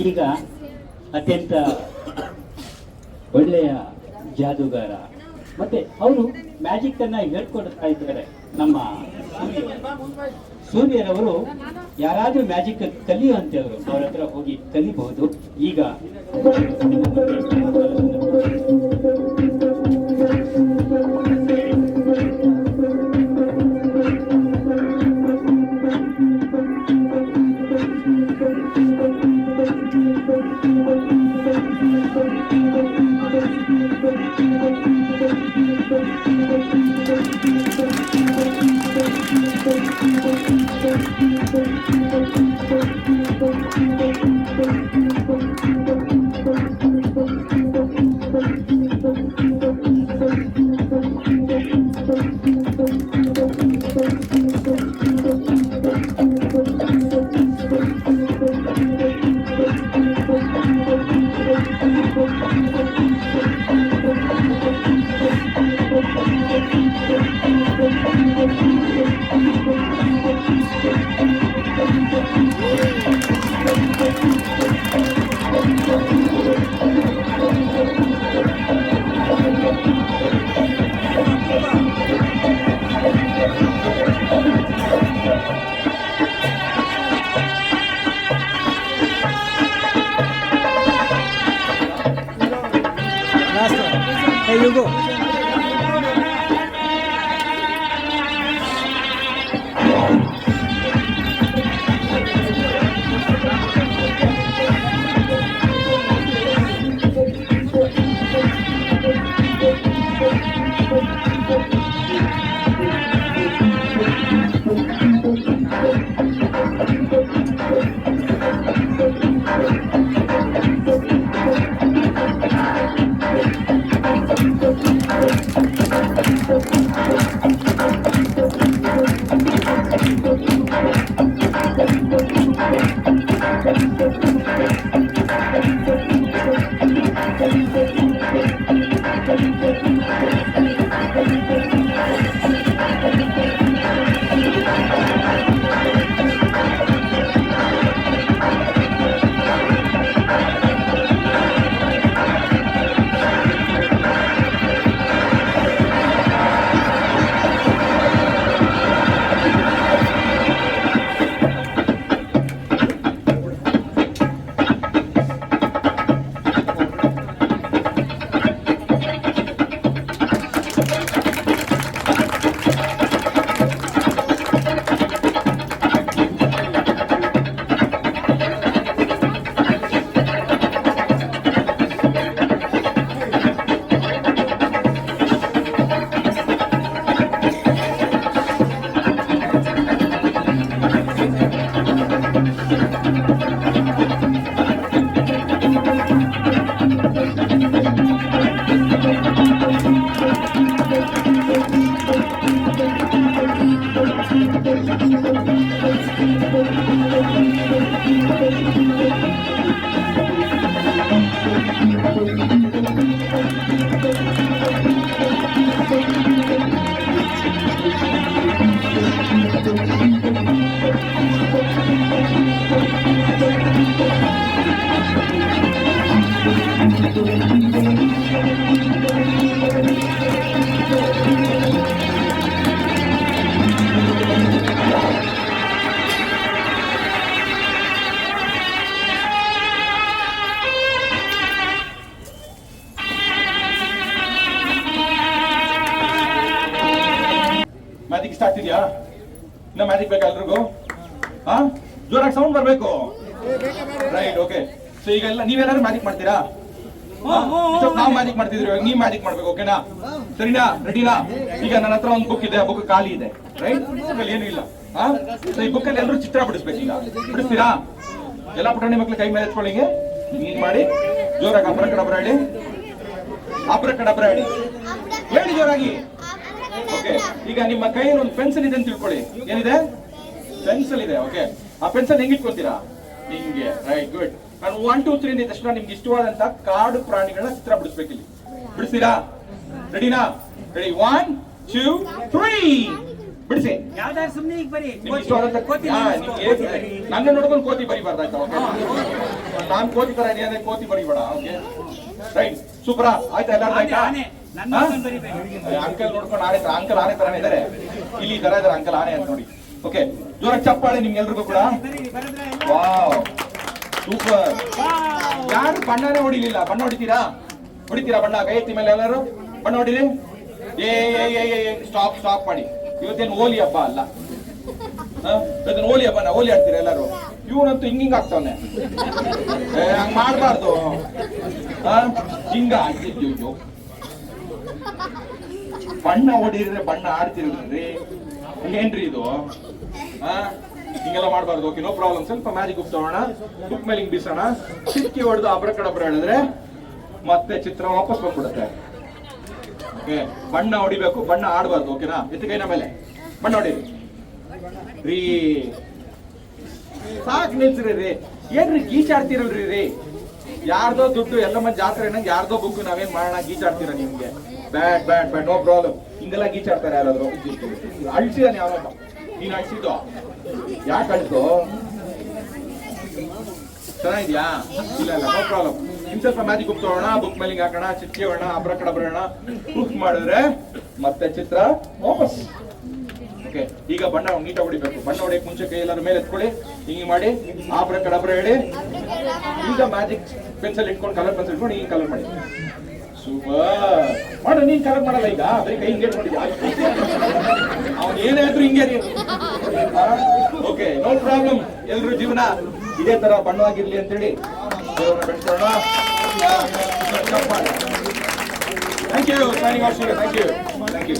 ಈಗ ಅತ್ಯಂತ ಒಳ್ಳೆಯ ಜಾದೂಗಾರ ಮತ್ತೆ ಅವರು ಮ್ಯಾಜಿಕ್ ಅನ್ನ ಹೇಳ್ಕೊಡ್ತಾ ಇದ್ದಾರೆ. ನಮ್ಮ ಸೂರ್ಯರವರು ಯಾರಾದ್ರೂ ಮ್ಯಾಜಿಕ್ ಕಲಿಯುವಂತೆಯವರು ಅವ್ರ ಹತ್ರ ಹೋಗಿ ಕಲಿಬಹುದು. ಈಗ Hey, you go. ಮ್ಯಾಜಿಕ್ ಇಷ್ಟ ಆಗ್ತಿದ್ಯಾ? ಇನ್ನ ಮ್ಯಾಜಿಕ್ ಬೇಕಾ ಎಲ್ರಿಗೂ? ಹಾ, ಜೋರಾಗಿ ಸೌಂಡ್ ಬರ್ಬೇಕು. Right, okay. ಸೊ ಈಗ ಎಲ್ಲ ನೀವೇನಾದ್ರು ಮ್ಯಾಜಿಕ್ ಮಾಡ್ತೀರಾ? ನಾವು ಮ್ಯಾಜಿಕ್ ಮಾಡ್ತಿದ್ರಿ, ಇವಾಗ ನೀವ್ ಮ್ಯಾಜಿಕ್ ಮಾಡ್ಬೇಕು. ಓಕೆನಾ? ಸರಿನಾ? ರೆಡಿನಾ? ಈಗ ನನ್ನ ಹತ್ರ ಒಂದು ಬುಕ್ ಇದೆ, ಆ ಬುಕ್ ಖಾಲಿ ಇದೆ. ರೈಟ್, ಬುಕ್ ಅಲ್ಲಿ ಏನೂ ಇಲ್ಲ. ಹಾ, ಸೊ ಈ ಬುಕ್ ಅಲ್ಲಿ ಎಲ್ಲರೂ ಚಿತ್ರ ಬಿಡಿಸ್ಬೇಕು. ಈಗ ಬಿಡಿಸ್ತೀರಾ? ಎಲ್ಲ ಪುಟಾಣಿ ಮಕ್ಳು ಕೈ ಮೇಲೆ ಎತ್ಕೊಳ್ಳಿಗೆ ನೀನ್ ಮಾಡಿ ಜೋರಾಗಿ ಅಬ್ರಕಡಬ್ರ ಹೇಳಿ. ಅಬ್ರಕಡಬ್ರ ಹೇಳಿ, ಹೇಳಿ ಜೋರಾಗಿ. ಓಕೆ, ಈಗ ನಿಮ್ಮ ಕೈಯಲ್ಲಿ ಒಂದು ಪೆನ್ಸಿಲ್ ಇದೆ ಅಂತ ತಿಳ್ಕೊಳ್ಳಿ. ಏನಿದೆ? ಪೆನ್ಸಿಲ್ ಇದೆ. ಓಕೆ, ಆ ಪೆನ್ಸಿಲ್ ಹೆಂಗ್ ಇಟ್ಕೊತೀರಾ? ಹಿಂಗೆ. Right, good. ನಾನು 1 2 3 ಅಂದ ತಕ್ಷಣ ನಿಮ್ಗೆ ಇಷ್ಟವಾದಂತ ಕಾಡು ಪ್ರಾಣಿಗಳನ್ನ ಚಿತ್ರ ಬಿಡಿಸ್ಬೇಕಿಲ್ಲಿ. ಬಿಡಿಸ್ತೀರಾ? ರೆಡಿನಾ? ರೆಡಿ, 1 2 3 ಬಿಡಿಸಿ. ಯಾವ್ದಾರು ಸುಮ್ಮನೆ ಈಗ ಬರಿ. ನಿಮ್ಗೆ ಇಷ್ಟವಾದಂತ ನನ್ನ ನೋಡ್ಕೊಂಡು ಕೋತಿ ಬರಿಬಾರ್ದಾಯ್ತಾ? ಓಕೆ, ನಾನ್ ಕೋತಿ ತರ ಇದೆಯಾ ಅಂದ್ರೆ ಕೋತಿ ಬರಿಬೇಡ. ಓಕೆ ರೈಟ್ ಸೂಪರಾ ಆಯ್ತಾ ಎಲ್ಲಾರು ಆಯ್ತಾ? ಅಂಕಲ್ ನೋಡ್ಕೊಂಡು ಆನೆ ತರ ಅಂಕಲ್ ಆನೆ ತರಾನೇ ಇದಾರೆ ಇಲ್ಲಿ ತರ ಇದಾರೆ ಅಂಕಲ್ ಆನೆ ಅಂತ ನೋಡಿ. ಓಕೆ ಜೋರ ಚಪ್ಪಾಳೆ ನಿಮ್ಗೆ ಎಲ್ರಿಗೂ ಕೂಡ. Wow super. ಯಾರು ಬಣ್ಣನೇ ಹೊಡಿಲಿಲ್ಲ? ಬಣ್ಣ ಹೊಡಿತೀರಾ? ಹೊಡಿತೀರಾ ಬಣ್ಣ? ಕೈ ಎತ್ತಿ ಮೇಲೆ ಎಲ್ಲರೂ ಬಣ್ಣ ಹೊಡಿರಿ. ಸ್ಟಾಪ್ ಸ್ಟಾಪ್ ಮಾಡಿ. ಇವತ್ತೇನು ಹೋಲಿ ಹಬ್ಬ ಅಲ್ಲ, ಇವತ್ತೇನು ಹೋಲಿ ಹಬ್ಬನ ಹೋಲಿ ಆಡ್ತೀರಾ ಎಲ್ಲರೂ? ಇವನಂತೂ ಹಿಂಗಿಂಗ್ ಆಗ್ತಾವನೆ, ಹಂಗ್ ಮಾಡ್ಬಾರ್ದು. ಹಿಂಗ ಆಗ್ತಿದ್ಯೋ ಬಣ್ಣ ಹೊಡಿದ್ರೆ ಬಣ್ಣ ಆಡ್ತಿರ್ರಿ ಏನ್ರಿ ಇದು? ಹಿಂಗೆಲ್ಲ ಮಾಡ್ಬಾರ್ದು. Okay no problem. ಸ್ವಲ್ಪ ಮ್ಯಾಜಿಕ್ ಬುಕ್ ತಗೋಣ, ಬುಕ್ ಮೇಲೆ ಹಿಂಗ್ ಬೀಸೋಣ, ಚಿಕ್ಕಿ ಹೊಡೆದು ಅಬ್ರಕಡಬ್ರ ಹೇಳಿದ್ರೆ ಮತ್ತೆ ಚಿತ್ರ ವಾಪಸ್ ಬಂದ್ಬಿಡುತ್ತೆ. ಓಕೆ ಬಣ್ಣ ಹೊಡಿಬೇಕು, ಬಣ್ಣ ಆಡ್ಬಾರ್ದು. ಓಕೆನಾ? ಎತ್ತಿಕೈನ ಮೇಲೆ ಬಣ್ಣ ಹೊಡಿರಿ ರೀ. ಸಾಕ್ ನಿಲ್ಸ್ರಿ ರೀ. ಏನ್ರಿ ಗೀಚಾಡ್ತಿರಲ್ರಿ ರೀ? ಯಾರ್ದೋ ದುಡ್ಡು ಎಲ್ಲ ಮಂದಿ ಜಾತ್ರೆ ಯಾರ್ದೋ ಬುಕ್ ನಾವೇನ್ ಮಾಡೋಣ ಗೀಚಾಡ್ತೀರ ನಿಮ್ಗೆ? ಬ್ಯಾಡ್ ಬ್ಯಾಡ್ ಬ್ಯಾಡ್ ನೋ ಪ್ರಾಬ್ಲಮ್. ಹಿಂಗೆಲ್ಲ ಗೀಚಾಡ್ತಾರೆ ಯಾರಾದ್ರು? ಅಳ್ಸಿದಾನೆ ಯಾವಪ್ಪ? ನೀನ್ ಅಳ್ಸಿದ್ದು ಯಾಕೆ ಅಳ್ತು? ಚೆನ್ನಾಗಿದ್ಯಾ? ಇಲ್ಲ ಇಲ್ಲ ನೋ ಪ್ರಾಬ್ಲಮ್. ಇನ್ ಸ್ವಲ್ಪ ಮ್ಯಾಜಿಕ್ ಬುಕ್ ತಗೋಣ, ಬುಕ್ ಮೇಲೆ ಹಾಕೋಣ, ಚಿಕ್ಕಿ ಹೊಡೋಣ, ಅಬ್ರಕಡಬ್ರೋಣ, ಬುಕ್ ಮಾಡಿದ್ರೆ ಮತ್ತೆ ಚಿತ್ರ ವಾಪಸ್. ಓಕೆ ಈಗ ಬಣ್ಣ ನೀಟಾಗಿ ಹೊಡಿಬೇಕು. ಬಣ್ಣ ಹೊಡಿಯಕ್ ಮುಂಚೆ ಕೈ ಎಲ್ಲಾರು ಮೇಲೆ ಎತ್ಕೊಳ್ಳಿ, ಹಿಂಗೆ ಮಾಡಿ ಅಬ್ರಕಡಬ್ರ ಹೇಳಿ. ಈಗ ಮ್ಯಾಜಿಕ್ ಪೆನ್ಸಿಲ್ ಇಟ್ಕೊಂಡು ಕಲರ್ ಪೆನ್ಸಿಲ್ ಇಟ್ಕೊಂಡು ಹಿಂಗೆ ಕಲರ್ ಮಾಡಿ. ಸೂಪರ್ ಮಾಡ. ನೀನ್ ಕಲರ್ ಮಾಡಲ್ಲ ಈಗ, ಬರೀ ಕೈ ಹಿಂಗೆ ಮಾಡಿದ್ಯಾ? ಅವ್ನು ಏನೇ ಆದ್ರೂ ಹಿಂಗೆ ರೀ. Okay no problem. ಎಲ್ರು ಜೀವನ ಇದೇ ತರ ಬಣ್ಣವಾಗಿರ್ಲಿ ಅಂತೇಳಿ ಬೆಳೆಸೋಣ. Thank you. Thank you.